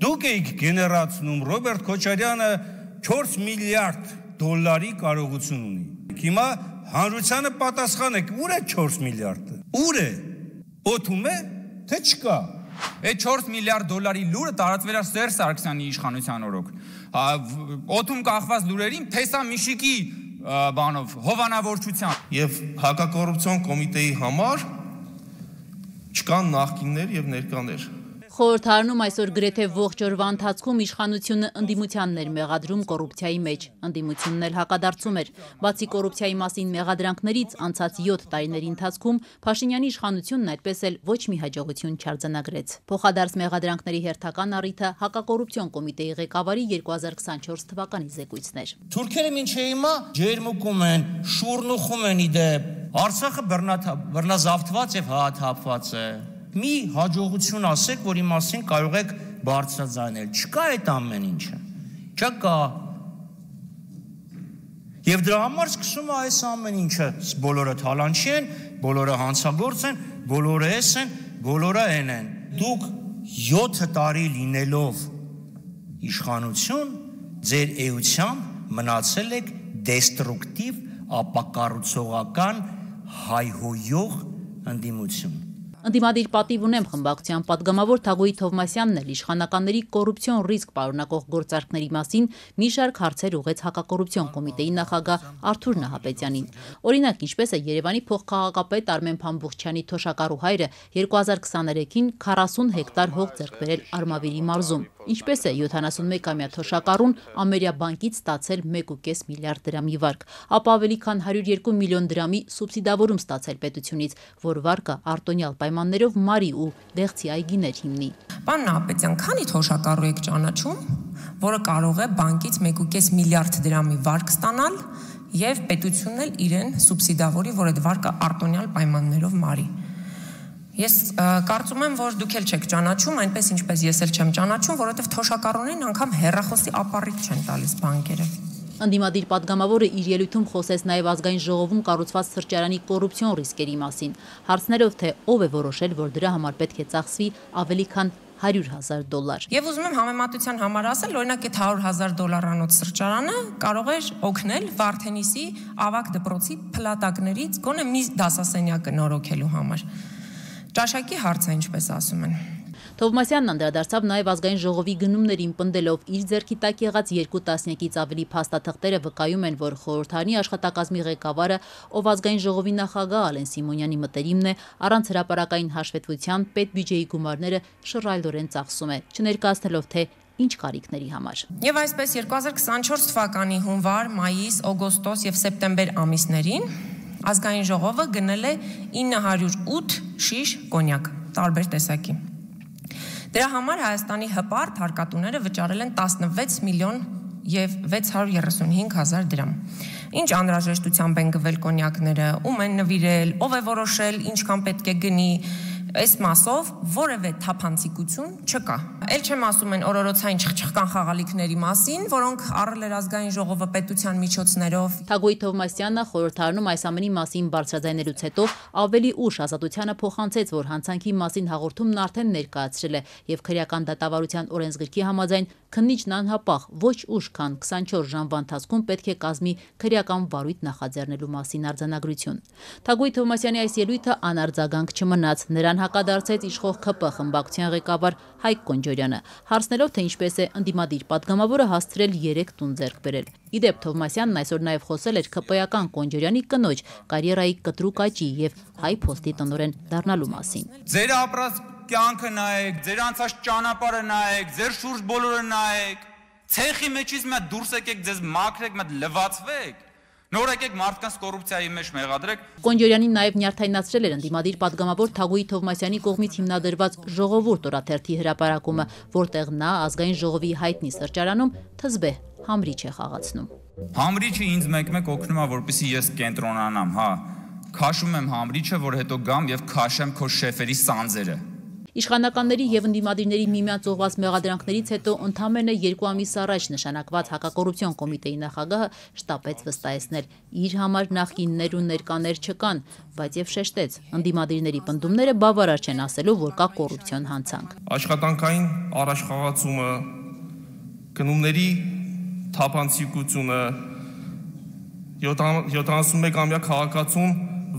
Դուք եք գեներացնում Ռոբերտ Քոչարյանը 4 միլիարդ դոլարի կարողություն ունի։ Հիմա հանրությանը պատասխան եք, ուր է 4 միլիարդը։ Ուր է։ Օդում է, թե չկա։ Այդ 4 միլիարդ դոլարի լուրը տարածվել է Սերժ Սարգսյանի իշխանության օրոք։ Օդում կախված լուրերին Թեսա Միշիկի բանով հովանավորչությամբ։ Եվ հակակոռուպցիոն կոմիտեի համար չկան նախկիններ եւ ներկաներ։ Խորհրդարանում այսօր գրեթե ողջ օրվա ընթացքում իշխանությունը ընդդիմությանն էր մեղադրում կոռուպցիայի մեջ, ընդդիմությունն էլ հակադարձում էր։ Բացի կոռուպցիայի մասին մեղադրանքներից անցած 7 տարիների ընթացքում Փաշինյանի իշխանությունն այդպես էլ ոչ մի հաջողություն չարձանագրեց։ Փոխադարձ մեղադրանքների հերթական առիթը հակակոռուպցիոն կոմիտեի ղեկավարի 2024 թվականի զեկույցն էր։ Թուրքերը մինչև հիմա ջերմուկում են, շուռնուխում են իդեպ։ Արցախը բռնազավթված եւ հաթափված է։ Մի հաջողություն ասեք, որի մասին կարող եք բարձրաձայնել։ Չկա այդ ամեն ինչը։ Չկա։ Եվ դրա համար սկսում է այս ամեն ինչը։ Բոլորը թալանչի են, բոլորը հանցագործ են, բոլորը էս են, բոլորը են են։ Դուք 7 տարի լինելով իշխանություն, ձեր էությամբ մնացել եք դեստրուկտիվ, ապակառուցողական, հայհոյող ընդդիմություն։ Ընդդիմադիր պատիվ ունեմ խմբակցության պատգամավոր Թագուհի Թովմասյանն էլ իշխանականների կոռուպցիոն ռիսկ պարունակող գործարքների մասին մի շարք հարցեր ուղղեց հակակոռուպցիոն կոմիտեի նախագահ Արթուր Նահապետյանին։ Օրինակ, ինչպես է Երևանի փոխքաղաքապետ Արմեն Փամբուխչյանի թոշակառու հայրը 2023-ին 40 հեկտար հող ձեռք բերել Արմավիրի մարզում։ Ինչպես է 71-ամյա թոշակառուն ամերիկյան բանկից ստացել 1.5 միլիարդ դրամի վարկ, ապա ավելի քան 102 միլիոն դրամի սուբսիդավորում ստացել պետությունից, որ վարկը արտոնյալ պայմաններով մարի ու դեղցի այգիներ հիմնի։ Պարոն Նահապետյան, քանի թոշակառու եք ճանաչում, որը կարող է բանկից 1.5 միլիարդ դրամի վարկ ստանալ եւ պետությունն էլ իրեն սուբսիդավորի, որ այդ վարկը արտոնյալ պայմաններով մարի։ Ես կարծում եմ, որ դուք էլ չեք ճանաչում, այնպես ինչպես ես էլ չեմ ճանաչում, որովհետև թոշակառուներին անգամ հեռախոսի ապառիկ չեն տալիս բանկերը։ Ընդդիմադիր պատգամավորը իր ելույթում խոսեց նաև ազգային ժողովում կառուցված սրճարանի կոռուպցիոն ռիսկերի մասին, հարցներով թե ով է որոշել, որ դրա համար պետք է ծախսվի ավելի քան $100,000։ Եվ ուզում եմ համեմատության համար ասել, օրինակ այդ $100,000 սրճարանը կարող էր օգնել Վարդենիսի ավագ դպրոցի փլատակներից գոնե մի դասասենյակը նորոգելու համար։ Ճաշակի հարց է, ինչպես ասում են։ Թովմասյանն անդրադարձավ նաև ազգային ժողովի գնումներին պնդելով իր ձեռքի տակ եղած 2 տասնյակից ավելի փաստաթղթերը վկայում են, որ խորհրդարանի աշխատակազմի ղեկավարը, ով ազգային ժողովի նախագահ Ալեն Սիմոնյանի մտերիմն է, առանց հրապարակային հաշվետվության պետբյուջեի գումարները շռայլորեն ծախսում է, չներկայացնելով թե ինչ կարիքների համար։ Եվ այսպես 2024 թվականի հունվար, մայիս, օգոստոս եւ սեպտեմբեր ամիսներին ազգային ժողովը գնել է 908 շիշ կոնյակ, տարբեր տեսակի։ Դրա համար Հայաստանի հպարտ հարկատուները վճարել են 16 միլիոն եւ 635 հազար դրամ։ Ինչ անհրաժեշտությամբ են գվել կոնյակները, ում են նվիրել, ով է որոշել, ինչքան պետք է գնի, այս մասով որևէ թափանցիկություն չկա։ Էլ չեմ ասում են օրորոցային չխչխկան խաղալիքների մասին, որոնք առել էր ազգային ժողովը պետության միջոցներով։ Թագուհի Թովմասյանը խորհրդարանում այս ամենի մասին բարձրաձայնելուց հետո ավելի ուշ Ազատությանը փոխանցեց, որ հանցանքի մասին հաղորդումն արդեն ներկայացրել է եւ քրեական դատավարության օրենսգրքի համաձայն քննիչն անհապաղ ոչ ուշ քան 24 ժամվա ընթացքում պետք է կազմի քրեական վարույթ նախաձեռնելու մասին արձանագրություն։ Թագուհի Թովմասյանի այս ելույթը անարձագանք չմնաց, նրան հակադարձեց իշխող ՔՊ խմբակցության ղեկավար Հայկ Կոնջորյանը, հարցնելով թե ինչպես է ընդդիմադիր պատգամավորը հասցրել 3 տուն ձեռք բերել։ Իդեպ Թովմասյանն այսօր նաև խոսել էր ՔՊ-ական Կոնջորյանի կնոջ կարիերայի կտրուկ աճի եւ Հայ փոստի տնօրեն դառնալու մասին։ Ձեր ապրած կյանքը նայեք, ձեր անցած ճանապարհը նայեք, ձեր շուրջ բոլորը նայեք, ցեխի մեջից մի հատ դուրս եկեք, ձեզ մաքրեք, մի հատ լվացվեք, նոր եկեք մարդկանց կոռուպցիայի մեջ մեղադրեք։ Կոնջորյանին նաև նյարդայնացրել էր ընդդիմադիր պատգամավոր Թագուհի Թովմասյանի կողմից հիմնադրված ժողովուրդ օրաթերթի հրապարակումը, որտեղ նա ազգային ժողովի հայտնի սրճարանում թզբե համրիչ է խաղացնում։ Համրիչը ինձ մեկ-մեկ օգնում է, որպեսզի ես կենտրոնանամ, հա, քաշում եմ համրիչը, որ հետո գամ եւ քաշեմ քո շեֆերի սանձերը։ Իշխանականների եւ ընդդիմադիրների միմյանց ուղղված մեղադրանքներից հետո ընդամենը 2 ամիս առաջ նշանակված հակակոռուպցիոն կոմիտեի նախագահը շտապեց վստահեցնել, իր համար նախկիններ ու ներկաներ չկան, բայց եւ շեշտեց, ընդդիմադիրների պնդումները բավարար չեն ասելու, որ կա կոռուպցիոն հանցանք։ Աշխատանքային առաջխաղացումը, գնումների թափանցիկությունը, 71-ամյա քաղաքացում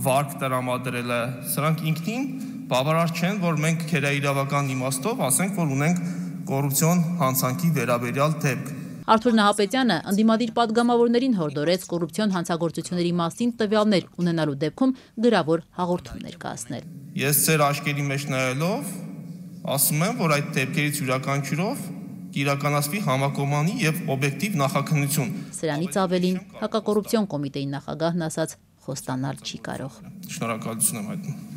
վարկ տրամադրելը, սրանք ինքնին բավարար չեն, որ մենք քերաիրավական իմաստով ասենք, որ ունենք կոռուպցիոն հանցանքի վերաբերյալ դեպք։ Արթուր Նահապետյանը ընդդիմադիր պատգամավորներին հորդորեց կոռուպցիոն հանցագործությունների մասին տվյալներ ունենալու դեպքում գրավոր հաղորդում ներկայացնել։ Ես ձեր աչքերի մեջ նայելով ասում եմ, որ այդ դեպքերից յուրաքանչյուրով կիրականացվի համակողմանի եւ օբյեկտիվ նախաքննություն։ Սրանից ավելին հակակոռուպցիոն կոմիտեի նախագահն ասաց խոստանալ չի կարող։ Շնորհակալություն եմ հայտնում։